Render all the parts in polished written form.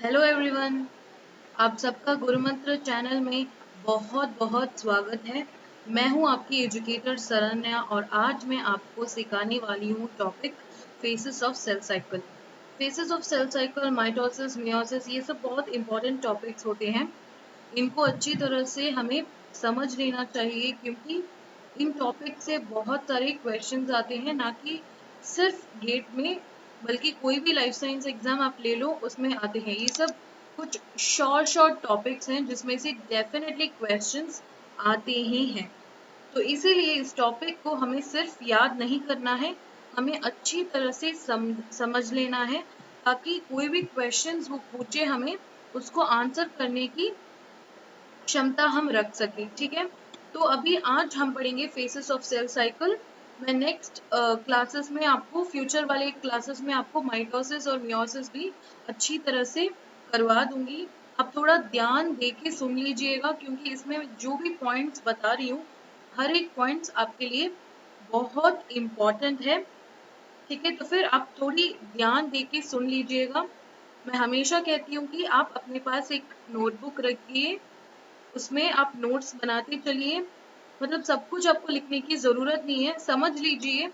Hello everyone. आप सबका गुरुमंत्र channel में बहुत बहुत स्वागत है। मैं हूं आपकी एजुकेटर सरन्या और आज मैं आपको सिखाने वाली हूं topic phases of cell cycle. Phases of cell cycle, mitosis, meiosis, ये सब बहुत इंपॉर्टेंट टॉपिक्स होते हैं। इनको अच्छी तरह से हमें समझ लेना चाहिए क्योंकि इन टॉपिक से बहुत सारे क्वेश्चंस आते हैं, ना कि सिर्फ गेट में बल्कि कोई भी लाइफ साइंस एग्जाम आप ले लो उसमें आते हैं। ये सब कुछ शॉर्ट शॉर्ट टॉपिक्स हैं जिसमें से डेफिनेटली क्वेश्चंस आते ही हैं। तो इसीलिए इस टॉपिक को हमें सिर्फ याद नहीं करना है, हमें अच्छी तरह से समझ लेना है ताकि कोई भी क्वेश्चंस वो पूछे हमें उसको आंसर करने की क्षमता हम रख सकें। ठीक है, तो अभी आज हम पढ़ेंगे फेसेस ऑफ सेल साइकिल। मैं नेक्स्ट क्लासेस में आपको, फ्यूचर वाले क्लासेस में आपको माइटोसिस और मियोसिस भी अच्छी तरह से करवा दूंगी। आप थोड़ा ध्यान दे के सुन लीजिएगा क्योंकि इसमें जो भी पॉइंट्स बता रही हूँ हर एक पॉइंट्स आपके लिए बहुत इम्पोर्टेंट है। ठीक है, तो फिर आप थोड़ी ध्यान दे के सुन लीजिएगा। मैं हमेशा कहती हूँ कि आप अपने पास एक नोटबुक रखिए, उसमें आप नोट्स बनाते चलिए। मतलब सब कुछ आपको लिखने की जरूरत नहीं है, समझ लीजिए।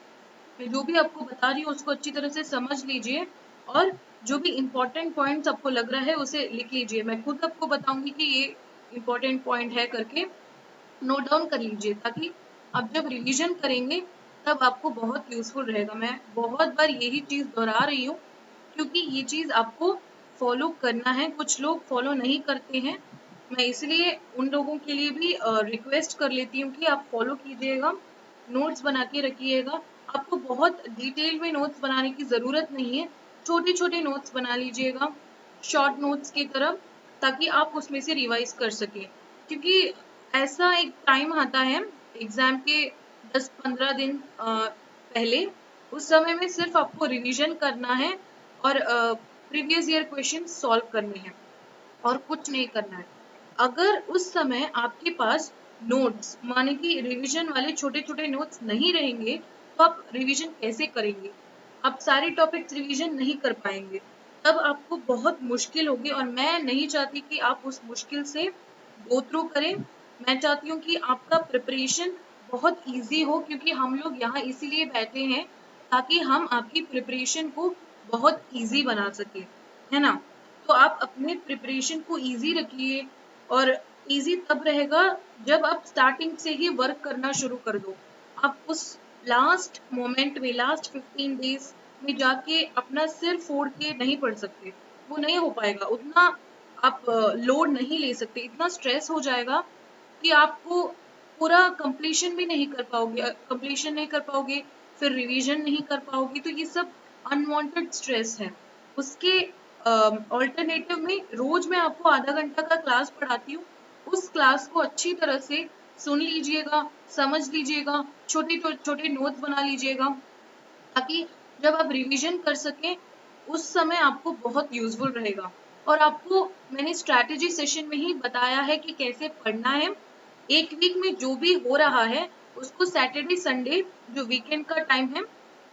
मैं जो भी आपको बता रही हूँ उसको अच्छी तरह से समझ लीजिए और जो भी इम्पोर्टेंट पॉइंट्स आपको लग रहा है उसे लिख लीजिए। मैं खुद आपको बताऊंगी कि ये इम्पोर्टेंट पॉइंट है करके नोट डाउन कर लीजिए ताकि आप जब रिवीजन करेंगे तब आपको बहुत यूजफुल रहेगा। मैं बहुत बार यही चीज दोहरा रही हूँ क्योंकि ये चीज आपको फॉलो करना है। कुछ लोग फॉलो नहीं करते हैं, मैं इसलिए उन लोगों के लिए भी रिक्वेस्ट कर लेती हूँ कि आप फॉलो कीजिएगा, नोट्स बना के रखिएगा। आपको बहुत डिटेल में नोट्स बनाने की जरूरत नहीं है, छोटे छोटे नोट्स बना लीजिएगा शॉर्ट नोट्स की तरफ, ताकि आप उसमें से रिवाइज कर सकें। क्योंकि ऐसा एक टाइम आता है एग्जाम के 10-15 दिन पहले, उस समय में सिर्फ आपको रिवीजन करना है और प्रीवियस ईयर क्वेश्चन सॉल्व करने हैं और कुछ नहीं करना है। अगर उस समय आपके पास नोट्स माने कि रिवीजन वाले छोटे छोटे नोट्स नहीं रहेंगे तो आप रिवीजन कैसे करेंगे? आप सारे टॉपिक्स रिवीजन नहीं कर पाएंगे, तब आपको बहुत मुश्किल होगी और मैं नहीं चाहती कि आप उस मुश्किल से गो थ्रू करें। मैं चाहती हूँ कि आपका प्रिपरेशन बहुत इजी हो क्योंकि हम लोग यहाँ इसीलिए बैठे हैं ताकि हम आपकी प्रिपरेशन को बहुत इजी बना सके, है ना? तो आप अपने प्रिपरेशन को इजी रखिए और इजी तब रहेगा जब आप स्टार्टिंग से ही वर्क करना शुरू कर दो। आप उस लास्ट मोमेंट में, लास्ट 15 डेज में जाके अपना सिर फोड़ के नहीं पढ़ सकते, वो नहीं हो पाएगा। उतना आप लोड नहीं ले सकते, इतना स्ट्रेस हो जाएगा कि आपको पूरा कंप्लीशन भी नहीं कर पाओगे, कंप्लीशन नहीं कर पाओगे, फिर रिवीजन नहीं कर पाओगे। तो ये सब अनवांटेड स्ट्रेस है। उसके ऑल्टरनेटिव में रोज मैं आपको आधा घंटा का क्लास पढ़ाती हूँ, उस क्लास को अच्छी तरह से सुन लीजिएगा, समझ लीजिएगा, छोटे छोटे नोट्स बना लीजिएगा ताकि जब आप रिवीजन कर सकें उस समय आपको बहुत यूजफुल रहेगा। और आपको मैंने स्ट्रैटेजी सेशन में ही बताया है कि कैसे पढ़ना है। एक वीक में जो भी हो रहा है उसको सैटरडे संडे जो वीकेंड का टाइम है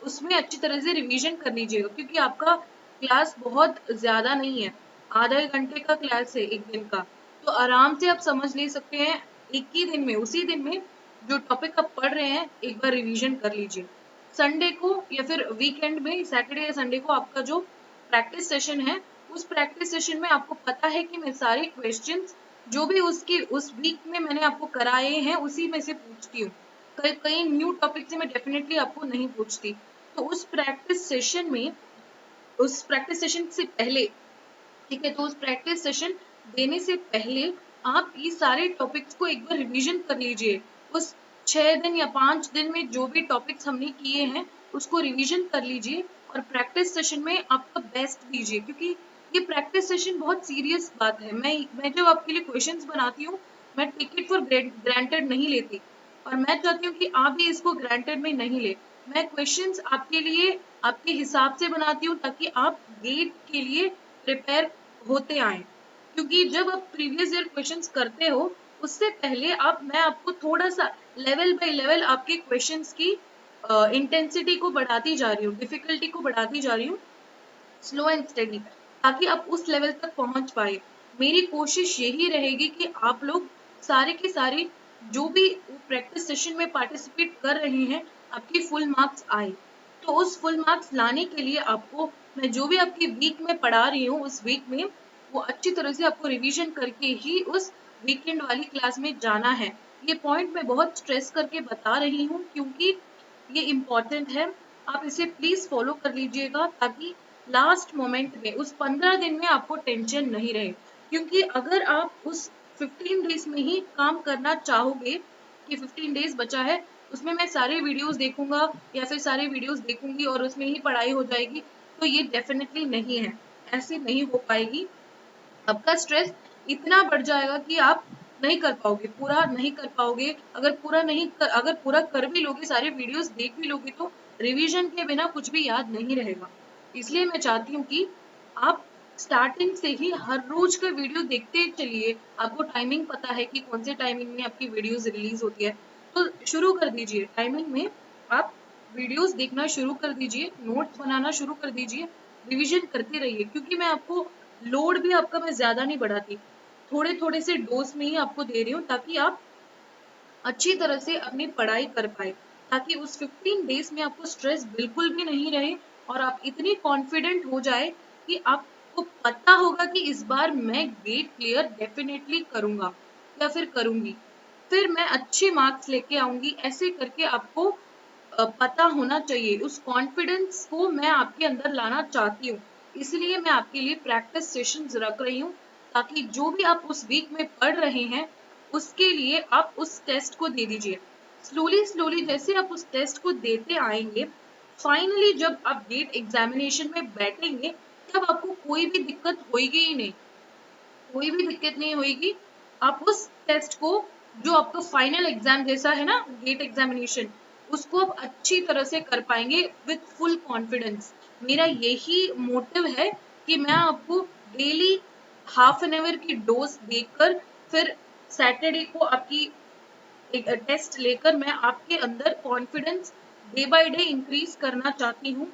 उसमें अच्छी तरह से रिवीजन कर लीजिएगा क्योंकि आपका क्लास बहुत ज्यादा नहीं है, आधे घंटे का क्लास है एक दिन का। तो आराम से आप समझ ले सकते हैं, एक ही दिन में, उसी दिन में जो टॉपिक आप पढ़ रहे हैं एक बार रिवीजन कर लीजिए। संडे को या फिर वीकेंड में, सैटरडे या संडे को आपका जो प्रैक्टिस सेशन है उस प्रैक्टिस सेशन में आपको पता है कि मैं सारे क्वेश्चंस जो भी उसके उस वीक में मैंने आपको कराए हैं उसी में से पूछती हूँ। कई कई न्यू टॉपिक से मैं डेफिनेटली आपको नहीं पूछती। तो उस प्रैक्टिस सेशन में, उस प्रैक्टिस सेशन से पहले, ठीक है, तो उस प्रैक्टिस सेशन देने से पहले आप ये सारे टॉपिक्स को एक बार रिवीजन कर लीजिए। उस 6 दिन या 5 दिन में जो भी टॉपिक्स हमने किए हैं उसको रिवीजन कर लीजिए और प्रैक्टिस सेशन में आपका बेस्ट दीजिए क्योंकि ये प्रैक्टिस सेशन बहुत सीरियस बात है। मैं जब आपके लिए क्वेश्चंस बनाती हूँ मैं टेक इट फॉर ग्रांटेड नहीं लेती और मैं चाहती हूँ कि आप भी इसको ग्रांटेड में नहीं ले। मैं क्वेश्चंस आपके लिए आपके हिसाब से बनाती हूँ ताकि आप गेट के लिए प्रिपेयर होते आए। क्योंकि जब आप प्रीवियस ईयर क्वेश्चंस करते हो उससे पहले मैं आपको थोड़ा सा लेवल बाय लेवल आपके क्वेश्चंस की इंटेंसिटी को बढ़ाती जा रही हूँ, डिफिकल्टी को बढ़ाती जा रही हूँ, स्लो एंड स्टेडी, ताकि आप उस लेवल तक पहुंच पाए। मेरी कोशिश यही रहेगी कि आप लोग सारे के सारे जो भी प्रैक्टिस सेशन में पार्टिसिपेट कर रहे हैं आपकी फुल मार्क्स आए। तो उस फुल मार्क्स लाने के लिए आपको मैं जो भी आपकी वीक में पढ़ा रही हूँ उस वीक में वो अच्छी तरह से आपको रिवीजन करके ही उस वीकेंड वाली क्लास में जाना है। ये पॉइंट मैं बहुत स्ट्रेस करके बता रही हूँ क्योंकि ये इम्पोर्टेंट है। आप इसे प्लीज फॉलो कर लीजिएगा ताकि लास्ट मोमेंट में उस 15 दिन में आपको टेंशन नहीं रहे। क्योंकि अगर आप उस 15 डेज में ही काम करना चाहोगे कि 15 डेज बचा है उसमें मैं सारे वीडियोस देखूंगा या फिर सारे वीडियोस देखूंगी और उसमें ही पढ़ाई हो जाएगी, तो ये डेफिनेटली नहीं है, ऐसे नहीं हो पाएगी। आपका स्ट्रेस इतना बढ़ जाएगा कि आप नहीं कर पाओगे, पूरा नहीं कर पाओगे। अगर पूरा कर भी लोगे, सारे वीडियोस देख भी लोगे तो रिवीजन के बिना कुछ भी याद नहीं रहेगा। इसलिए मैं चाहती हूँ कि आप स्टार्टिंग से ही हर रोज का वीडियो देखते चलिए। आपको टाइमिंग पता है कि कौन से टाइमिंग में आपकी वीडियोस रिलीज होती है, तो शुरू कर दीजिए टाइमिंग में आप वीडियोस देखना शुरू कर दीजिए, नोट्स बनाना शुरू कर दीजिए, रिवीजन करते रहिए। क्योंकि मैं आपको लोड भी आपका मैं ज्यादा नहीं बढ़ाती, थोड़े थोड़े से डोज में ही आपको दे रही हूँ ताकि आप अच्छी तरह से अपनी पढ़ाई कर पाए, ताकि उस 15 डेज में आपको स्ट्रेस बिल्कुल भी नहीं रहे और आप इतनी कॉन्फिडेंट हो जाए कि आपको पता होगा कि इस बार मैं गेट क्लियर डेफिनेटली करूंगा या फिर करूंगी, फिर मैं अच्छे मार्क्स लेके आऊंगी। ऐसे करके आपको पता होना चाहिए। उस कॉन्फिडेंस को मैं आपके अंदर लाना चाहती हूँ, इसलिए मैं आपके लिए प्रैक्टिस सेशंस रख रही हूँ ताकि जो भी आप उस वीक में पढ़ रहे हैं उसके लिए आप उस टेस्ट को दे दीजिए। स्लोली स्लोली जैसे आप उस टेस्ट को देते आएंगे, फाइनली जब आप गेट एग्जामिनेशन में बैठेंगे तब आपको कोई भी दिक्कत होगी ही नहीं, कोई भी दिक्कत नहीं होगी। आप उस टेस्ट को, जो आपका फाइनल एग्जाम जैसा है ना गेट एग्जामिनेशन, उसको आप अच्छी तरह से कर पाएंगे विद फुल कॉन्फिडेंस। मेरा यही मोटिव है कि मैं आपको डेली हाफ एन आवर की डोज देकर फिर सैटरडे को आपकी एक टेस्ट लेकर मैं आपके अंदर confidence day by day increase करना चाहती हूँ,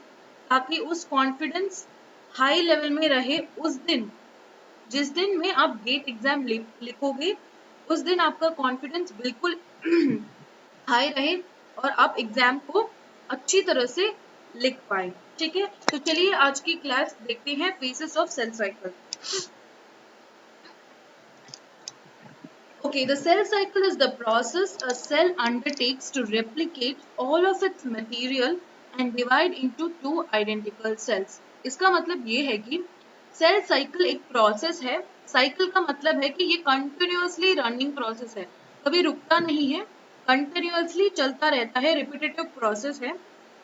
ताकि उस कॉन्फिडेंस हाई लेवल में रहे। उस दिन, जिस दिन में आप गेट एग्जाम लिखोगे उस दिन आपका कॉन्फिडेंस बिल्कुल हाई रहे और आप एग्जाम को अच्छी तरह से लिख पाए। ठीक है, तो चलिए आज की क्लास देखते हैं, phases of cell cycle. Okay, the cell cycle is the process a cell undertakes to replicate all of its material and divide into two identical cells. इसका मतलब ये है कि सेल साइकिल एक प्रोसेस है। साइकिल का मतलब है कि ये कंटिन्यूअसली रनिंग प्रोसेस है, कभी रुकता नहीं है, कंटिन्यूअसली चलता रहता है, रिपीटेटिव प्रोसेस है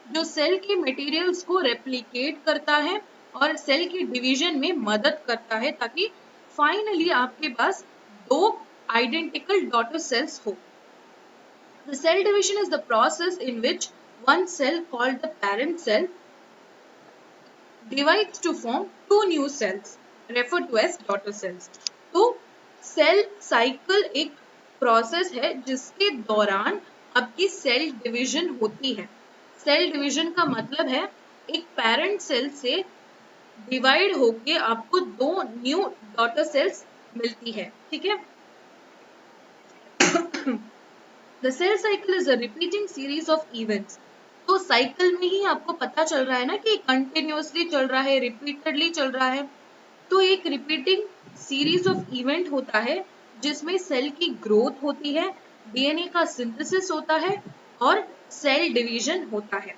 जो सेल के मटेरियल्स को रेप्लिकेट करता है और सेल की डिवीजन में मदद करता है ताकि फाइनली आपके पास दो identical daughter cells हो। The cell division is the process in which one cell called the parent cell divides to form two new cells referred to as daughter cells। तो सेल साइकिल एक process है जिसके दौरान आपकी cell division होती है। Cell division का मतलब है एक पेरेंट सेल से डिवाइड होके आपको दो न्यू डॉटर सेल्स मिलती है। ठीक है, The cell cycle is a repeating series of events। तो साइकिल में ही आपको पता चल रहा है ना कि कंटिन्यूअसली चल रहा है, रिपीटेडली चल रहा है। तो एक रिपीटिंग सीरीज ऑफ इवेंट होता है जिसमें सेल की ग्रोथ होती है, डीएनए का सिंथेसिस होता है और सेल डिवीजन होता है।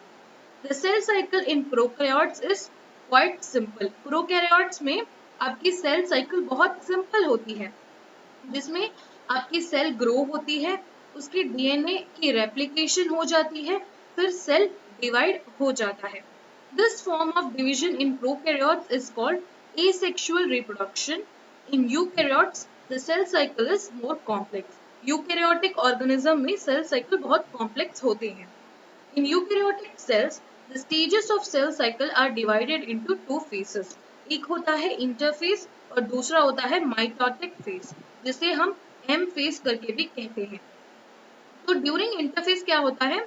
The cell cycle in prokaryotes is quite simple। Prokaryotes में आपकी सेल साइकिल बहुत सिंपल होती है, जिसमें आपकी सेल ग्रो होती है, उसकी डीएनए की रेप्लिकेशन हो जाती है, फिर सेल डिवाइड हो जाता है। This form of division in prokaryotes is called asexual reproduction. In eukaryotes the cell cycle is more complex. Eukaryotic organism में सेल साइकिल बहुत कॉम्प्लेक्स होते हैं। In eukaryotic cells, the stages of cell cycle are divided into two phases। एक होता है interface और दूसरा होता है माइटोटिक फेज, जिसे हम एम फेज करके भी कहते हैं। तो ड्यूरिंग इंटरफेस क्या होता है,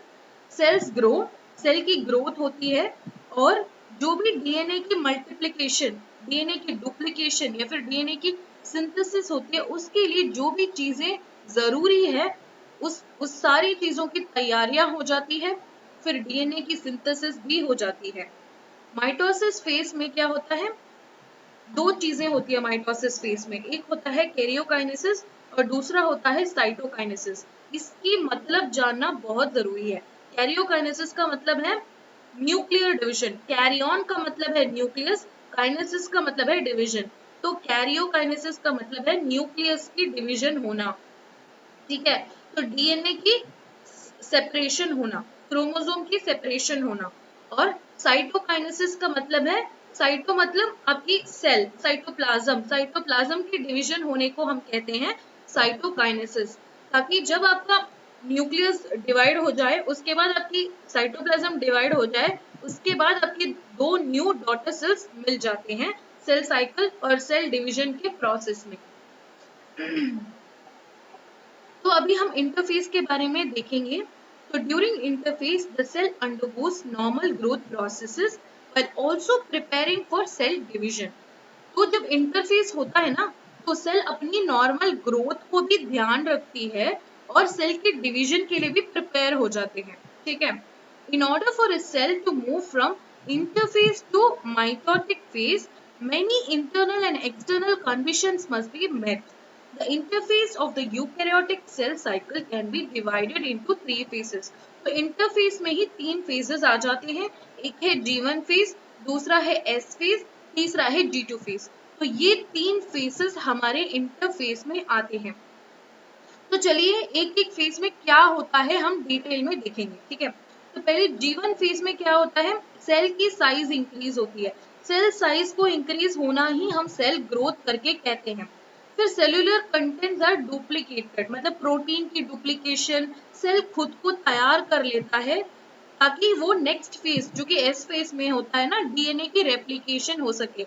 सेल्स ग्रो, सेल की ग्रोथ होती है और जो भी डीएनए की मल्टीप्लिकेशन डीएनए की डुप्लीकेशन या फिर डीएनए की सिंथेसिस होती है, उसके लिए जो भी चीजें जरूरी है उस सारी चीजों की तैयारियां हो जाती है, फिर डीएनए की सिंथेसिस भी हो जाती है। माइटोसिस फेज में क्या होता है, दो चीजें होती है माइटोसिस फेज में, एक होता है कैरियोकाइनेसिस और दूसरा होता है साइटोकाइनेसिस। इसकी मतलब जानना बहुत जरूरी है। कैरियोकाइनेसिस का मतलब है न्यूक्लियर डिवीजन, कैरियन का मतलब है न्यूक्लियस, काइनेसिस का मतलब है डिवीजन। तो कैरियोकाइनेसिस का मतलब है न्यूक्लियस की डिवीजन होना, ठीक है। तो डीएनए की सेपरेशन होना, क्रोमोसोम की सेपरेशन होना। और साइटोकाइनेसिस का मतलब है, साइटो मतलब आपकी सेल, साइटोप्लाज्म, साइटोप्लाज्म की डिवीजन होने को हम कहते हैं साइटोकाइनेसिस। ताकि जब आपका न्यूक्लियस डिवाइड हो जाए, उसके बाद आपकी साइटोप्लाज्म डिवाइड हो जाए, उसके बाद आपके दो न्यू डॉटर सेल्स मिल जाते हैं सेल साइकिल और सेल डिवीजन के प्रोसेस में। तो अभी हम इंटरफेस के बारे में देखेंगे। तो during interphase the cell undergoes normal growth processes but also preparing for cell division. तो जब इंटरफेस होता है ना, तो सेल अपनी नॉर्मल ग्रोथ को भी ध्यान रखती है और सेल के डिवीजन के लिए भी प्रिपेयर हो जाते हैं, ठीक है। In order for a cell to move from interphase to mitotic phase, many internal and external conditions must be met. The interface of the eukaryotic cell cycle can be divided into three phases. तो interface में ही तीन phases आ जाते हैं, एक है G1 phase, दूसरा है S phase, तीसरा है G2 फेज। तो ये तीन फेजेस हमारे इंटरफेस में आते हैं। तो चलिए एक एक फेज में क्या होता है हम डिटेल में देखेंगे, ठीक है। तो पहले G1 फेज में क्या होता है, सेल की साइज इंक्रीज होती है। सेल साइज को इंक्रीज होना ही हम सेल ग्रोथ करके कहते हैं। फिर सेल्यूलर कंटेंट्स आर डुप्लीकेटेड, मतलब प्रोटीन की डुप्लीकेशन, सेल खुद को तैयार कर लेता है ताकि वो नेक्स्ट फेज जो कि एस फेज में होता है ना, डीएनए की रेप्लिकेशन हो सके।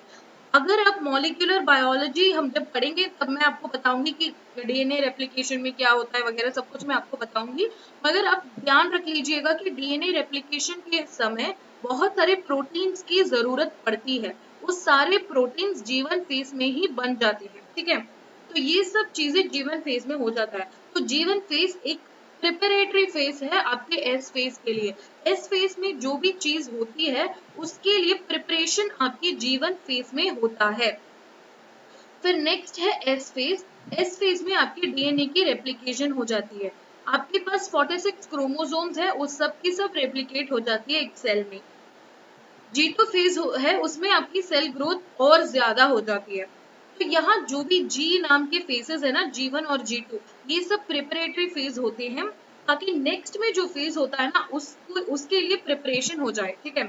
अगर आप मॉलिक्यूलर बायोलॉजी हम जब पढ़ेंगे तब मैं आपको बताऊंगी कि डीएनए रेप्लिकेशन में क्या होता है वगैरह सब कुछ मैं आपको बताऊंगी। मगर आप ध्यान रख लीजिएगा कि डीएनए रेप्लिकेशन के समय बहुत सारे प्रोटीन्स की जरूरत पड़ती है, वो सारे प्रोटीन्स जीवन फेज में ही बन जाते हैं, ठीक है। तो ये सब चीजें जीवन फेज में हो जाता है। तो जीवन फेज एक प्रिपरेटरी फेज है आपके एस फेज के लिए। एस फेज में जो भी चीज होती है उसके लिए प्रिपरेशन आपके जीवन फेज में होता है। फिर नेक्स्ट है एस फेज। एस फेज में आपके डीएनए की रेप्लिकेशन हो जाती है। आपके पास 46 क्रोमोसोम्स है, उस सब की सब रेप्लिकेट हो जाती है एक सेल में। G2 फेज है, उसमें आपकी सेल ग्रोथ और ज्यादा हो जाती है। तो यहाँ जो भी G नाम के फेजेस है ना, G1 और G2, ये सब प्रिपरेटरी फेज होते हैं ताकि नेक्स्ट में जो फेज होता है ना उसके लिए प्रिपरेशन हो जाए, ठीक है।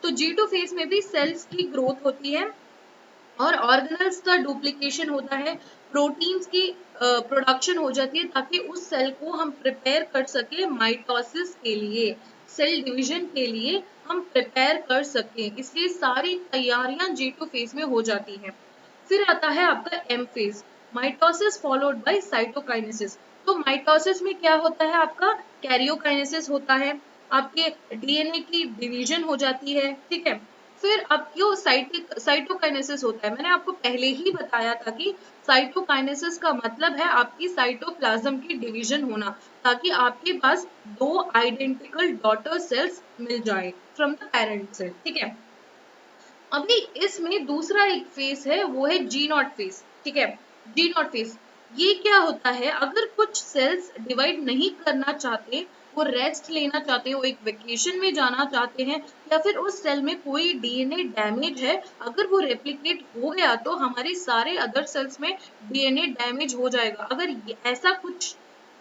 तो G2 फेज में भी सेल्स की ग्रोथ होती है और ऑर्गेनल्स का डुप्लीकेशन होता है, प्रोटीन्स की प्रोडक्शन हो जाती है ताकि उस सेल को हम प्रिपेयर कर सके माइटोसिस के लिए, सेल डिवीजन के लिए हम प्रिपेयर कर सके। इसलिए सारी तैयारियां G2 फेज में हो जाती हैं। फिर आता है आपका M phase, mitosis followed by cytokinesis. तो माइटोसिस में क्या होता है, आपका कैरियोकाइनेसिस होता है, आपके डीएनए की डिवीजन हो जाती है, ठीक है। फिर आपको साइटोकाइनेसिस होता है। मैंने आपको पहले ही बताया था कि साइटोकाइनेसिस का मतलब है आपकी साइटोप्लाज्म की डिवीजन होना, ताकि आपके पास दो आइडेंटिकल डॉटर सेल्स मिल जाए फ्रॉम द पेरेंट सेल, ठीक है। अभी इसमें दूसरा एक फेज है, वो है जी नॉट फेज, ठीक है। जी नॉट फेज ये क्या होता है, अगर कुछ सेल्स डिवाइड नहीं करना चाहते, वो रेस्ट लेना चाहते हैं, वो एक वेकेशन में जाना चाहते हैं, या फिर उस सेल में कोई डीएनए डैमेज है, अगर वो रेप्लिकेट हो गया तो हमारे सारे अदर सेल्स में डीएनए डैमेज हो जाएगा। अगर ऐसा कुछ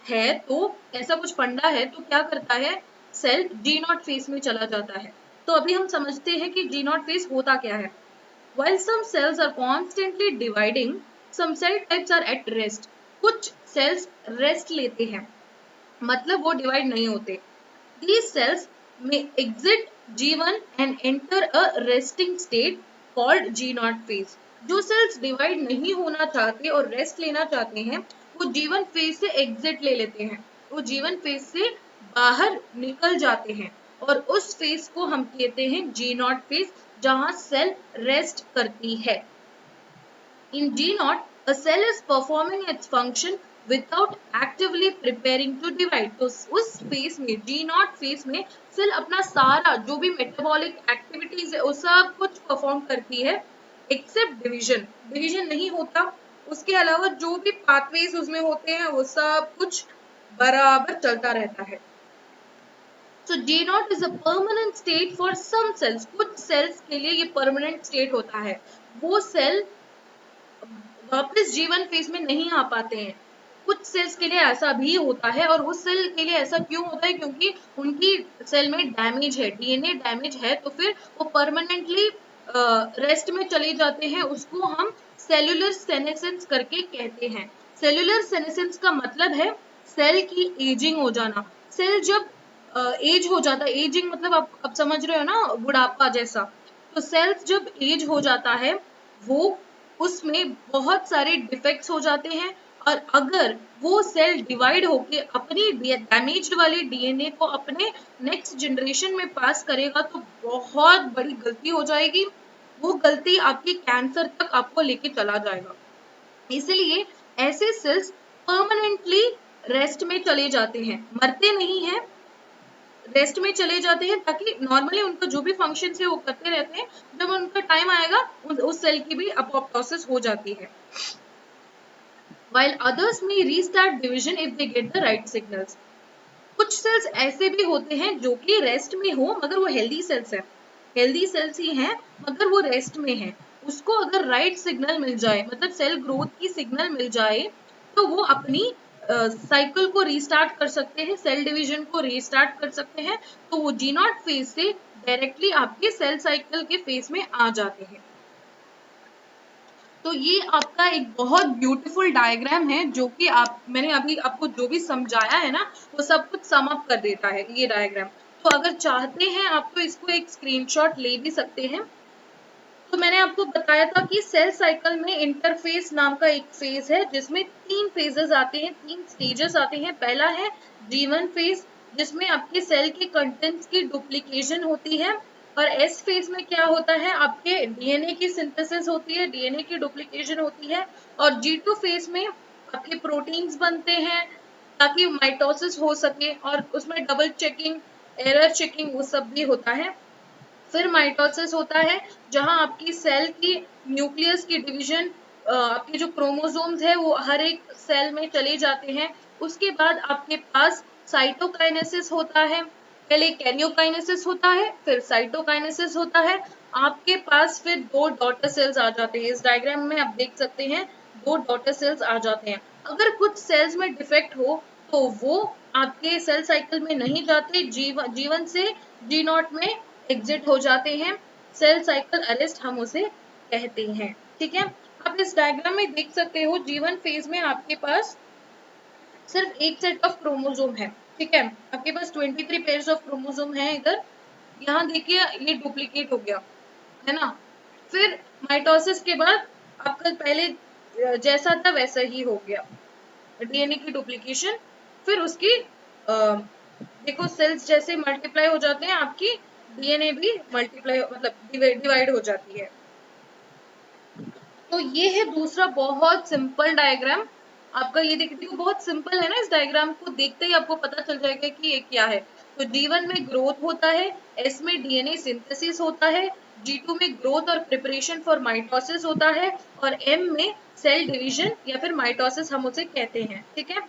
है, तो ऐसा कुछ फंडा है तो क्या करता है, सेल जी नॉट फेज में चला जाता है। तो अभी हम समझते हैं कि जी नॉट फेज होता क्या है। While some cells are constantly dividing, some cell types are at rest. कुछ cells रेस्ट लेते हैं, मतलब वो डिवाइड नहीं होते। These cells may exit G1 and enter a resting state called G0 phase. जो cells डिवाइड नहीं होना चाहते और रेस्ट लेना चाहते हैं, वो G1 फेज से एग्जिट ले लेते हैं, वो G1 फेज से बाहर निकल जाते हैं और उस फेज को हम कहते हैं G0 फेज, जहां सेल रेस्ट करती है। In G0, a cell is performing its function without actively preparing to divide. तो उस फेज में G0 फेज में सेल अपना सारा जो भी मेटाबॉलिक एक्टिविटीज है वो सब कुछ परफॉर्म करती है एक्सेप्ट डिवीजन। डिवीजन नहीं होता, उसके अलावा जो भी पाथवेज उसमें होते हैं वो सब कुछ बराबर चलता रहता है। So G0 is a permanent state for some cells. कुछ सेल्स के लिए ये परमानेंट स्टेट होता है, वो सेल वापस जीवन फेज में नहीं आ पाते हैं। कुछ सेल्स के लिए ऐसा भी होता है, और उस सेल के लिए ऐसा क्यों होता है, क्योंकि उनकी सेल में डैमेज है, डीएनए डैमेज है, तो फिर वो परमानेंटली रेस्ट में चले जाते हैं। उसको हम सेल्यूलर सेनेसेंस करके कहते हैं। सेल्यूलर सेनेसेंस का मतलब है सेल की एजिंग हो जाना। सेल जब एज हो जाता है, एजिंग मतलब आप समझ रहे हो ना, बुढ़ापा जैसा। तो सेल्स जब एज हो जाता है वो उसमें बहुत सारे डिफेक्ट्स हो जाते हैं, और अगर वो सेल डिवाइड होके अपनी डैमेज्ड वाले डीएनए को अपने नेक्स्ट जनरेशन में पास करेगा तो बहुत बड़ी गलती हो जाएगी। वो गलती आपकी कैंसर तक आपको लेके चला जाएगा। इसलिए ऐसे सेल्स परमानेंटली रेस्ट में चले जाते हैं, मरते नहीं हैं, रेस्ट में चले जाते हैं, ताकि नॉर्मली उनका जो भी फंक्शन है वो करते रहते हैं। जब उनका टाइम आएगा उस सेल की भी अपोप्टोसिस हो जाती है। While others may restart division if they get the right signals. कुछ सेल्स ऐसे भी होते हैं जो कि रेस्ट में हो मगर वो हेल्दी सेल्स है, हेल्दी सेल्स ही हैं मगर वो रेस्ट में है। उसको अगर राइट सिग्नल मिल जाए, मतलब सेल ग्रोथ की सिग्नल मिल जाए, तो वो अपनी साइकिल को रीस्टार्ट कर सकते हैं, सेल डिवीजन को रीस्टार्ट कर सकते हैं। तो वो G0 फेज से डायरेक्टली आपके सेल साइकिल के फेज में आ जाते हैं। तो ये आपका एक बहुत ब्यूटीफुल डायग्राम है, जो कि मैंने अभी आपको जो भी समझाया है ना वो सब कुछ सम अप कर देता है ये डायग्राम। तो अगर चाहते हैं आप तो इसको एक स्क्रीनशॉट ले भी सकते हैं। तो मैंने आपको बताया था कि सेल साइकिल में इंटरफेस नाम का एक फेज है जिसमें 3 फेजेस आते हैं, 3 स्टेजेस आते हैं। पहला है G1 फेज, जिसमें आपके सेल के कंटेंट्स की डुप्लीकेशन होती है। और एस फेज में क्या होता है, आपके डीएनए की सिंथेसिस होती है, डीएनए की डुप्लीकेशन होती है। और G2 फेज में आपके प्रोटीन्स बनते हैं ताकि माइटोसिस हो सके, और उसमें डबल चेकिंग, एरर चेकिंग वो सब भी होता है। फिर माइटोसिस होता है जहां आपकी सेल की न्यूक्लियस की डिवीजन, आपके जो क्रोमोसोम्स है वो हर एक सेल में चले जाते हैं। उसके बाद आपके पास साइटोकाइनेसिस होता है, पहले कैरियोकाइनेसिस होता है फिर साइटोकाइनेसिस होता है। आपके पास फिर 2 डॉटर सेल्स आ जाते हैं, इस डायग्राम में आप देख सकते हैं 2 डॉटर सेल्स आ जाते हैं। अगर कुछ सेल्स में डिफेक्ट हो तो वो आपके सेल साइकिल में नहीं जाते, जीवन से G0 में एग्जिट हो जाते हैं। सेल साइकिल अरेस्ट हम उसे कहते हैं। ठीक है, आप इस डायग्राम में देख सकते हो G1 फेज में आपके पास सिर्फ एक सेट ऑफ क्रोमोसोम है। ठीक है, आपके पास 23 पेयर्स ऑफ क्रोमोसोम है इधर। यहाँ देखिए ये डुप्लीकेट हो गया है ना। फिर माइटोसिस के बाद आपका पहले जैसा था वैसा ही हो गया, डीएनए की डुप्लीकेशन। फिर उसकी देखो सेल्स जैसे मल्टीप्लाई हो जाते हैं, आपकी डीएनए भी मल्टीप्लाई मतलब डिवाइड हो जाती है। तो ये है दूसरा बहुत सिंपल डायग्राम आपका। ये देखते हो बहुत सिंपल है ना, इस डायग्राम को देखते ही आपको पता चल जाएगा कि ये क्या है। तो G1 में ग्रोथ होता है, S में डीएनए सिंथेसिस होता है, G2 में ग्रोथ और प्रिपरेशन फॉर माइटोसिस होता है, और M में सेल डिवीजन या फिर माइटोसिस हम उसे कहते हैं। ठीक है,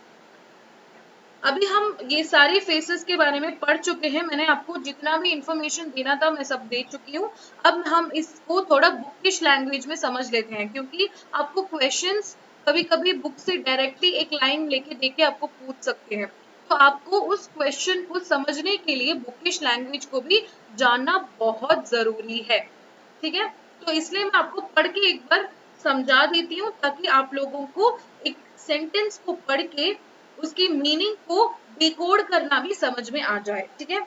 अभी हम ये सारी फेसेस के बारे में पढ़ चुके हैं, मैंने आपको जितना भी इंफॉर्मेशन देना था मैं सब दे चुकी हूँ। अब हम इसको थोड़ा बुकिश लैंग्वेज में समझ लेते हैं, क्योंकि आपको क्वेश्चंस कभी कभी बुक से डायरेक्टली एक लाइन लेके देके आपको पूछ सकते हैं। तो आपको उस क्वेश्चन को समझने के लिए बुकिश लैंग्वेज को भी जानना बहुत जरूरी है। ठीक है, तो इसलिए मैं आपको पढ़ के एक बार समझा देती हूँ, ताकि आप लोगों को एक सेंटेंस को पढ़ के उसकी मीनिंग को डिकोड करना भी समझ में आ जाए। ठीक है,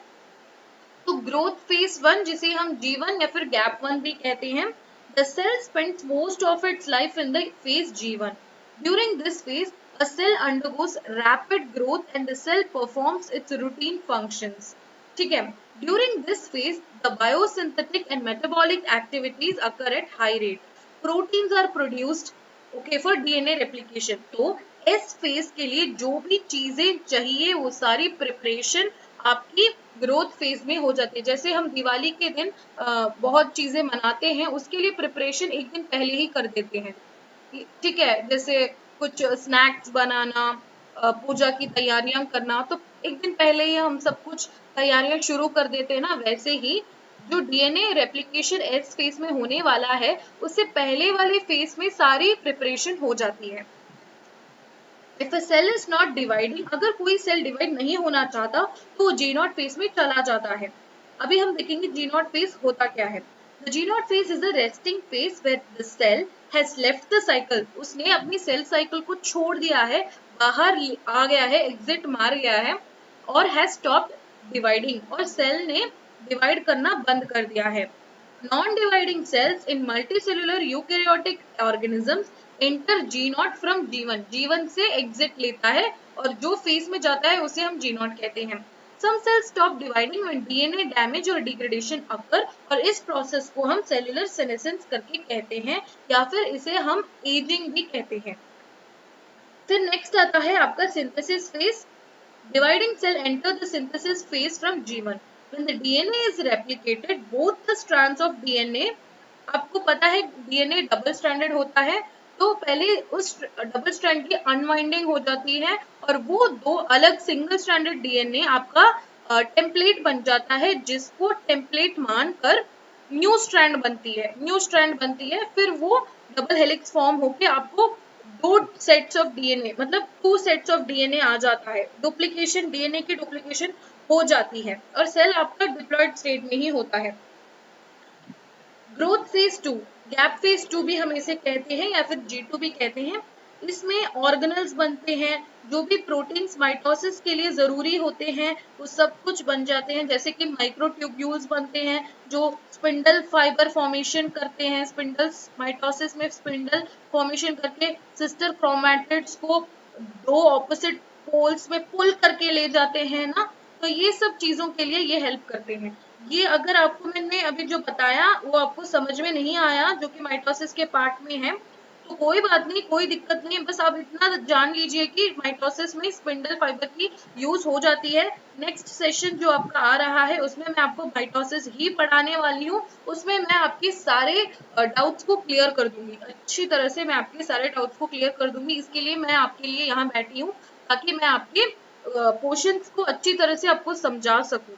तो ग्रोथ फेज 1 जिसे हम G1 या फिर गैप 1 भी कहते हैं, the cell spends most of its life in the phase G1. During this phase, a cell undergoes rapid growth and the cell performs its routine functions. ठीक है। During this phase the biosynthetic and metabolic activities occur at high rate, proteins are produced okay for DNA replication. तो इस phase के लिए जो भी चीजें चाहिए वो सारी प्रिपरेशन आपकी ग्रोथ फेज में हो जाती है। जैसे हम दिवाली के दिन बहुत चीजें मनाते हैं, उसके लिए प्रिपरेशन एक दिन पहले ही कर देते हैं, ठीक है। जैसे कुछ स्नैक्स बनाना, पूजा की तैयारियां करना, तो एक दिन पहले ही हम सब कुछ तैयारियां शुरू कर देते हैं ना। वैसे ही जो डीएनए रेप्लिकेशन एस फेज में होने वाला है, उससे पहले वाले फेज में सारी प्रिपरेशन हो जाती है। If a cell is not dividing, अगर कोई सेल डिवाइड नहीं होना चाहता तो वो जी नॉट फेज में चला जाता है। अभी हम देखेंगे जी नॉट फेज होता क्या है। The G nought phase is the resting phase where the cell has left the cycle, उसने अपनी सेल साइकिल को छोड़ दिया है, बाहर आ गया है, एग्जिट मार गया है, और हैज स्टॉप्ड डिवाइडिंग, और सेल ने डिवाइड करना बंद कर दिया है। Non-dividing cells in multicellular eukaryotic organisms enter G0 from G1, G1 से exit लेता है और जो phase में जाता है उसे हम G0 कहते हैं। Some cells stop dividing when DNA damage or degradation occur, और इस process को हम cellular senescence करके कहते हैं, या फिर इसे हम aging भी कहते हैं। फिर next आता है आपका synthesis phase। Dividing cell enter the synthesis phase from G1. When the DNA is replicated, both the strands of DNA, आपको पता है DNA डबल स्ट्रैंडेड होता है, तो पहले उस डबल स्ट्रैंड की अनवाइंडिंग हो जाती है और वो दो अलग सिंगल स्ट्रैंडेड DNA आपका टेम्पलेट बन जाता है, जिसको टेम्पलेट मानकर न्यू स्ट्रैंड बनती है। न्यू स्ट्रैंड बनती है, फिर वो डबल हेलिक्स फॉर्म होके आपको दो सेट्स ऑफ डीएनए, मतलब टू सेट्स ऑफ डीएनए आ जाता है। डुप्लीकेशन, डीएनए की डुप्लीकेशन हो जाती है और सेल आपका डिप्लॉयड स्टेट में ही होता है। ग्रोथ फेज 2, गैप फेज 2 भी हम इसे कहते हैं या फिर G2 भी कहते हैं। इसमें ऑर्गेनल्स बनते हैं, जो भी प्रोटीन्स माइटोसिस के लिए जरूरी होते हैं वो सब कुछ बन जाते हैं। जैसे कि माइक्रोट्यूब्यूल्स बनते हैं जो स्पिंडल फाइबर फॉर्मेशन करते हैं, स्पिंडल्स माइटोसिस में स्पिंडल फॉर्मेशन करके सिस्टर क्रोमैटिड्स को दो ऑपोजिट पोल्स में पुल करके ले जाते हैं ना। तो ये सब चीजों के लिए ये हेल्प करते हैं। ये अगर आपको मैंने अभी जो बताया वो आपको समझ में नहीं आया, जो कि माइटोसिस के पार्ट में है, तो कोई बात नहीं, कोई दिक्कत नहीं है। बस आप इतना जान लीजिए कि माइटोसिस में स्पिंडल फाइबर की यूज हो जाती है। नेक्स्ट सेशन जो आपका आ रहा है उसमें मैं आपको माइटोसिस ही पढ़ाने वाली हूँ। उसमें मैं आपके सारे डाउट्स को क्लियर कर दूंगी, अच्छी तरह से मैं आपके सारे डाउट्स को क्लियर कर दूंगी। इसके लिए मैं आपके लिए यहाँ बैठी हूँ, ताकि मैं आपके पोर्शंस को अच्छी तरह से आपको समझा सकूं।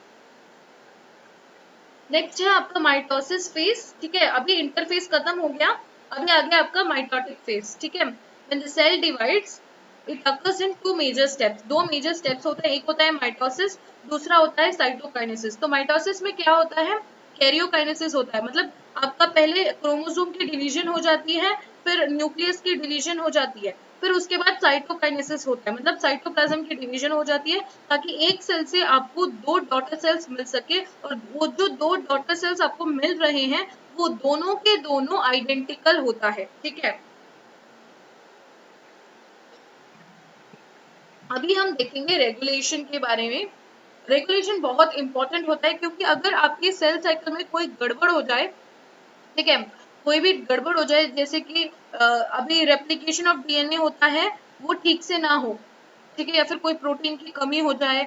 नेक्स्ट है आपका माइटोसिस फेज, ठीक है। अभी इंटरफेज खत्म हो गया, अभी आ गया आपका माइटोटिक फेज, ठीक है। When the cell divides it occurs in two major steps, दो मेजर स्टेप्स होते हैं, एक होता है माइटोसिस, दूसरा होता है साइटोकाइनेसिस। तो माइटोसिस में क्या होता है, कैरियोकाइनेसिस होता है, मतलब आपका पहले क्रोमोसोम की डिवीजन हो जाती है, फिर न्यूक्लियस की डिवीजन हो जाती है, फिर उसके बाद साइटोकाइनेसिस होता है, मतलब साइटोप्लाज्म की डिवीजन हो जाती है, ताकि एक सेल से आपको दो डॉटर सेल्स मिल सके, और वो जो दो डॉटर सेल्स आपको मिल रहे हैं वो दोनों के दोनों आइडेंटिकल होता है, ठीक है। अभी हम देखेंगे रेगुलेशन के बारे में। रेगुलेशन बहुत इंपॉर्टेंट होता है, क्योंकि अगर आपकी सेल साइकिल में कोई गड़बड़ हो जाए, ठीक है, कोई भी गड़बड़ हो जाए, जैसे कि अभी रेप्लिकेशन ऑफ डीएनए होता है वो ठीक से ना हो, ठीक है, या फिर कोई प्रोटीन की कमी हो जाए,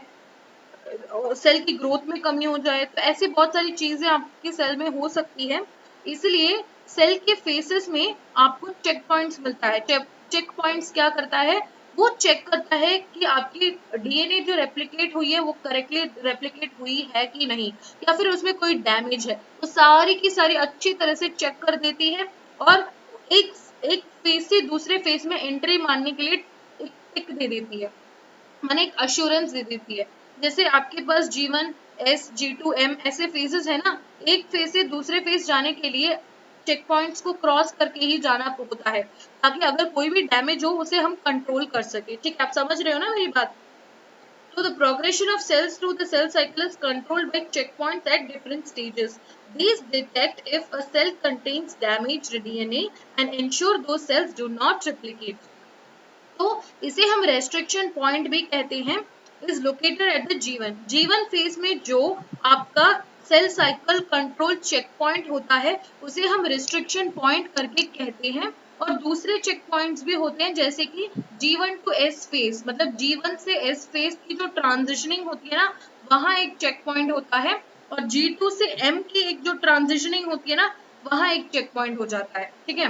सेल की ग्रोथ में कमी हो जाए, तो ऐसी बहुत सारी चीजें आपके सेल में हो सकती है। इसलिए सेल के फेसेस में आपको चेक पॉइंट्स मिलता है। चेक पॉइंट्स क्या करता है, वो चेक करता है कि आपकी डीएनए जो रेप्लिकेट हुई है वो करेक्टली रेप्लिकेट हुई है कि नहीं, या फिर उसमें कोई डैमेज है, तो सारी की सारी अच्छी तरह से चेक कर देती है, और एक एक फेज से दूसरे फेज में एंट्री मारने के लिए एक टिक दे देती है, माने एक अश्योरेंस दे देती है। जैसे आपके पास G1 S G2 M ऐसे फेजेस है ना, एक फेज से दूसरे फेज जाने के लिए चेक पॉइंट्स को क्रॉस करके ही जाना होता है, ताकि अगर कोई भी डैमेज हो उसे हम कंट्रोल कर सके, ठीक है। आप समझ रहे हो ना मेरी बात। So the progression of cells through the cell cycle is controlled by checkpoints at different stages. These detect if a cell contains damaged DNA and ensure those cells do not replicate. तो इसे हम restriction point भी कहते हैं। is located at the G1 phase में जो आपका cell cycle control checkpoint होता है उसे हम रिस्ट्रिक्शन पॉइंट करके कहते हैं। और दूसरे चेक पॉइंट्स भी होते हैं जैसे कि G1 टू S फेज, मतलब G1 से S फेज की जो ट्रांजिशनिंग होती है ना, वहां एक चेक पॉइंट होता है, और G2 से M की एक जो ट्रांजिशनिंग होती है ना, वहां एक चेक पॉइंट हो जाता है। ठीक है,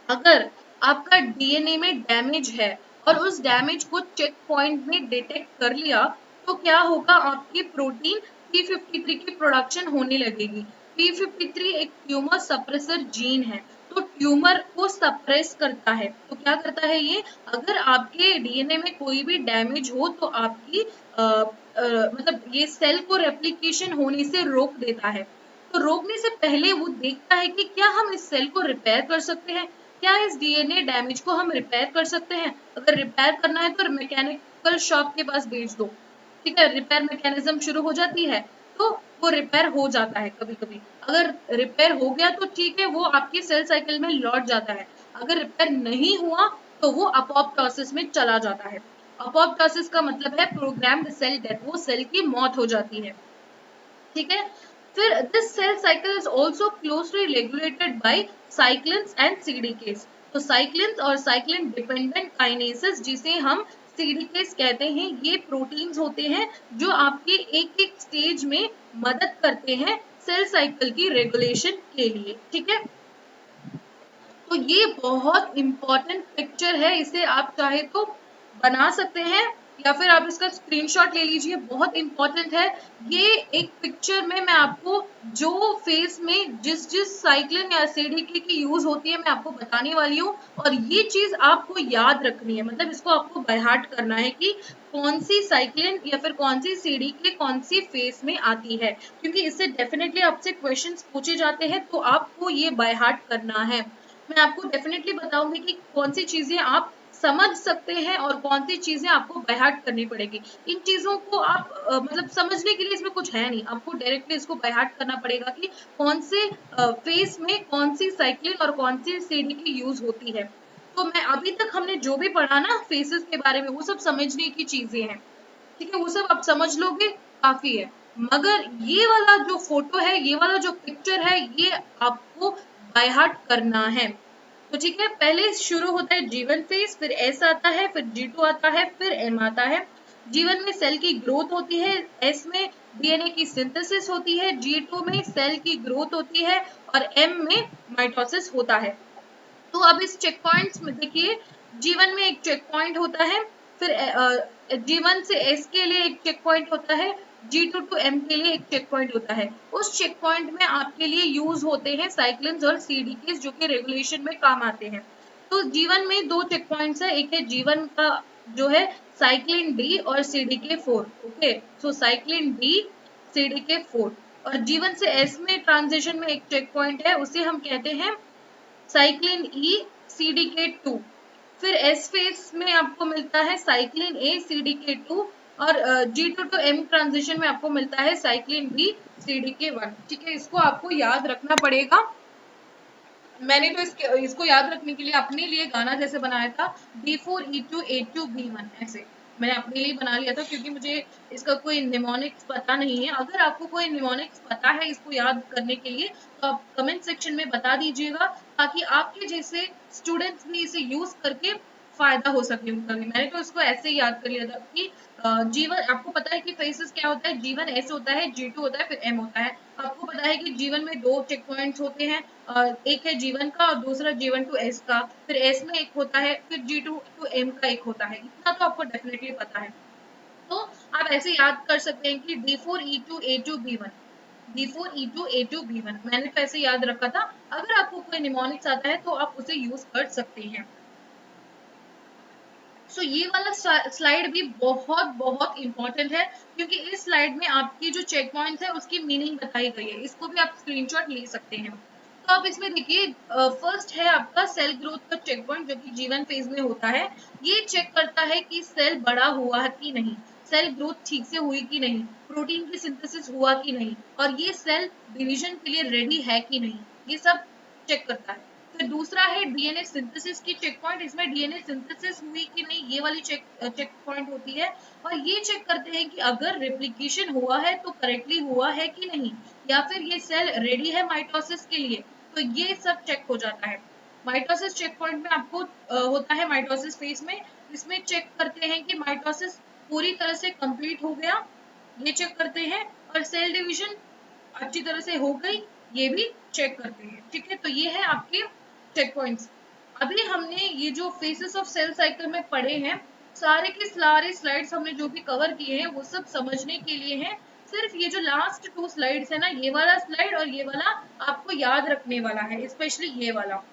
अगर आपका डीएनए में डैमेज है और उस डैमेज को चेक पॉइंट में डिटेक्ट कर लिया तो क्या होगा, आपकी प्रोटीन P53 की प्रोडक्शन होने लगेगी। P53 एक ट्यूमर सप्रेसर जीन है, तो ट्यूमर को सप्रेस करता है। तो क्या करता है ये, अगर आपके डीएनए में कोई भी डैमेज हो तो आपकी मतलब ये सेल को रेप्लिकेशन होने से रोक देता है। तो रोकने से पहले वो देखता है कि क्या हम इस सेल को रिपेयर कर सकते हैं, क्या इस डीएनए डैमेज को हम रिपेयर कर सकते हैं। अगर रिपेयर करना है तो मैकेनिकल शॉप के पास भेज दो, ठीक है, रिपेयर मैकेनिज्म शुरू हो जाती है, तो वो रिपेयर हो जाता है। कभी कभी अगर रिपेयर हो गया तो ठीक है, वो आपकी सेल साइकिल में लौट जाता है। अगर रिपेयर नहीं हुआ तो वो अपोप्टोसिस में चला जाता है। अपोप्टोसिस का मतलब है प्रोग्राम्ड सेल डेथ, वो सेल की मौत हो जाती है। ठीक है, फिर this cell cycle is also closely regulated by cyclins and CDKs. तो साइक्लिन्स और साइक्लिन डिपेंडेंट काइनेसेस जिसे हम सीडीकेस कहते हैं, ये प्रोटीन्स होते हैं जो आपके एक एक स्टेज में मदद करते हैं सेल साइकिल की रेगुलेशन के लिए। ठीक है, तो ये बहुत इंपॉर्टेंट पिक्चर है, इसे आप चाहे तो बना सकते हैं या फिर आप इसका स्क्रीनशॉट ले लीजिए, बहुत इंपॉर्टेंट है। ये एक पिक्चर में मैं आपको जो फेस में जिस जिस साइक्लिन या सीडीके की यूज होती है मैं आपको बताने वाली हूँ, और ये चीज आपको याद रखनी है, मतलब इसको आपको बाय हार्ट करना है कि कौन सी साइक्लिन या फिर कौन सी सीडीके कौन सी फेस में आती है, क्योंकि इससे डेफिनेटली आपसे क्वेश्चंस पूछे जाते हैं, तो आपको ये बाय हार्ट करना है। मैं आपको डेफिनेटली बताऊंगी कि कौन सी चीजें आप समझ सकते हैं और कौन सी चीजें आपको बाय हार्ट करनी पड़ेगी। इन चीजों को आप मतलब समझने के लिए इसमें कुछ है नहीं, आपको डायरेक्टली इसको बाय हार्ट करना पड़ेगा कि कौन से फेस में कौन सी साइक्लिन और कौन सी सीडी की यूज होती है। तो मैं अभी तक हमने जो भी पढ़ा ना फेसेस के बारे में, वो सब समझने की चीजें हैं। ठीक है, वो सब आप समझ लोगे काफी है। मगर ये वाला जो फोटो है, ये वाला जो पिक्चर है, ये आपको बाय हार्ट करना है। तो ठीक है, पहले शुरू होता है जीवन फेज, फिर एस आता है, फिर G2 आता है, फिर एम आता है। जीवन में सेल की ग्रोथ होती है, एस में डीएनए की सिंथेसिस होती है, G2 में सेल की ग्रोथ होती है, और एम में माइटोसिस होता है। तो अब इस चेक पॉइंट्स में देखिए, G1 में एक चेक पॉइंट होता है, फिर G1 से S के लिए एक चेक पॉइंट होता है, G2 टू M के लिए एक चेक पॉइंट होता है। उस चेक पॉइंट में आपके लिए यूज होते हैं साइक्लिन्स और सीडीकेस जो कि रेगुलेशन में काम आते हैं। तो G1 में दो चेक पॉइंट्स है, एक है G1 का जो है साइक्लिन डी और CDK4। ओके, सो साइक्लिन डी CDK4, और G1 से S में ट्रांजिशन में एक चेक पॉइंट है, उसे हम कहते हैं साइक्लिन ई CDK2। फिर एस फेज में आपको मिलता है साइक्लिन ए CDK2, और G2 टू M ट्रांजिशन में आपको मिलता है साइक्लिन बी CDK1। ठीक है, इसको आपको याद रखना पड़ेगा। मैंने तो इसको याद रखने के लिए अपने लिए गाना जैसे बनाया था, D4E2A2B1, ऐसे मैंने अपने लिए बना लिया था, क्योंकि मुझे इसका कोई निमोनिक्स पता नहीं है। अगर आपको कोई निमोनिक्स पता है इसको याद करने के लिए तो आप कमेंट सेक्शन में बता दीजिएगा, ताकि आपके जैसे स्टूडेंट्स भी इसे यूज करके फायदा हो सके उनका भी। मैंने तो इसको ऐसे ही याद कर लिया था कि जीवन, आपको पता है कि फेसेस क्या होता है, जीवन एस होता है, G2 होता है, फिर एम होता है। आपको पता है कि जीवन में दो चेक पॉइंट्स होते हैं, एक है जीवन का और दूसरा G1 टू एस का, फिर एस में एक होता है, फिर G2 टू एम का एक होता है। इतना तो आपको डेफिनेटली पता है। तो आप ऐसे याद कर सकते हैं कि D4E2A2B1, D4E2A2B1 मैंने तो ऐसे याद रखा था। अगर आपको कोई निमोनिक्स आता है तो आप उसे यूज कर सकते हैं। सो ये वाला स्लाइड भी बहुत बहुत इंपॉर्टेंट है, क्योंकि इस स्लाइड में आपकी जो चेक पॉइंट्स है उसकी मीनिंग बताई गई है। इसको भी आप स्क्रीनशॉट ले सकते हैं। तो आप इसमें देखिए, फर्स्ट है आपका सेल ग्रोथ का चेक पॉइंट जो कि जीवन फेज में होता है। ये चेक करता है कि सेल बड़ा हुआ है कि नहीं, सेल ग्रोथ ठीक से हुई कि नहीं, प्रोटीन की सिंथेसिस हुआ कि नहीं, और ये सेल डिवीजन के लिए रेडी है कि नहीं, ये सब चेक करता है। फिर दूसरा है डीएनए सिंथेसिस की चेक पॉइंट, इसमें डीएनए सिंथेसिस हुई कि नहीं ये वाली चेक पॉइंट होती है, और ये चेक करते हैं कि अगर रेप्लिकेशन हुआ है तो करेक्टली हुआ है कि नहीं, या फिर ये सेल रेडी है माइटोसिस के लिए, तो ये सब चेक हो जाता है। माइटोसिस चेक पॉइंट में आपको होता है माइटोसिस फेज में, इसमें चेक करते हैं कि माइटोसिस पूरी तरह से कंप्लीट हो गया, ये चेक करते हैं, और सेल डिवीजन अच्छी तरह से हो गई, ये भी चेक करते हैं। ठीक है, तो ये है आपके चेक पॉइंट्स। अभी हमने ये जो फेसेस ऑफ सेल साइकिल में पढ़े हैं, सारे के सारे स्लाइड्स हमने जो भी कवर किए हैं वो सब समझने के लिए हैं। सिर्फ ये जो लास्ट 2 स्लाइड्स है ना, ये वाला स्लाइड और ये वाला आपको याद रखने वाला है, स्पेशली ये वाला।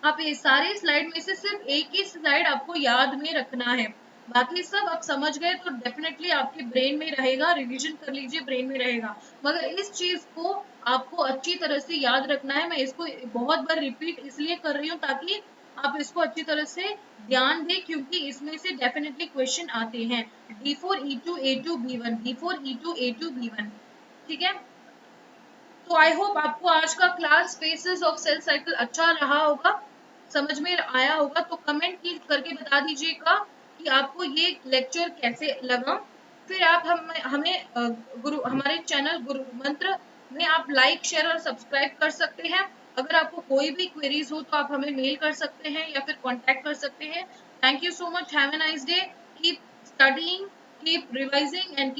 आप ये सारे स्लाइड में से सिर्फ एक ही स्लाइड आपको याद में रखना है, बाकी सब आप समझ गए तो डेफिनेटली आपके ब्रेन में रहेगा, रिवीजन कर लीजिए, ब्रेन में रहेगा। मगर इस चीज को आपको अच्छी तरह से याद रखना है। मैं इसको बहुत बार रिपीट इसलिए कर रही हूँ ताकि आप इसको अच्छी तरह से ध्यान दें, क्योंकि इसमें से डेफिनेटली क्वेश्चन आते हैं। D4E2A2B1, D4E2A2B1। ठीक है, तो आई होप आपको आज का class phases of cell cycle अच्छा रहा होगा, समझ में आया होगा। तो कमेंट की करके बता दीजिएगा कि आपको ये लेक्चर कैसे लगा। फिर आप हमें गुरु हमारे चैनल गुरु मंत्र में आप लाइक शेयर और सब्सक्राइब कर सकते हैं। अगर आपको कोई भी क्वेरीज हो तो आप हमें मेल कर सकते हैं या फिर कांटेक्ट कर सकते हैं। Thank you so much, have a nice day, keep studying, keep revising and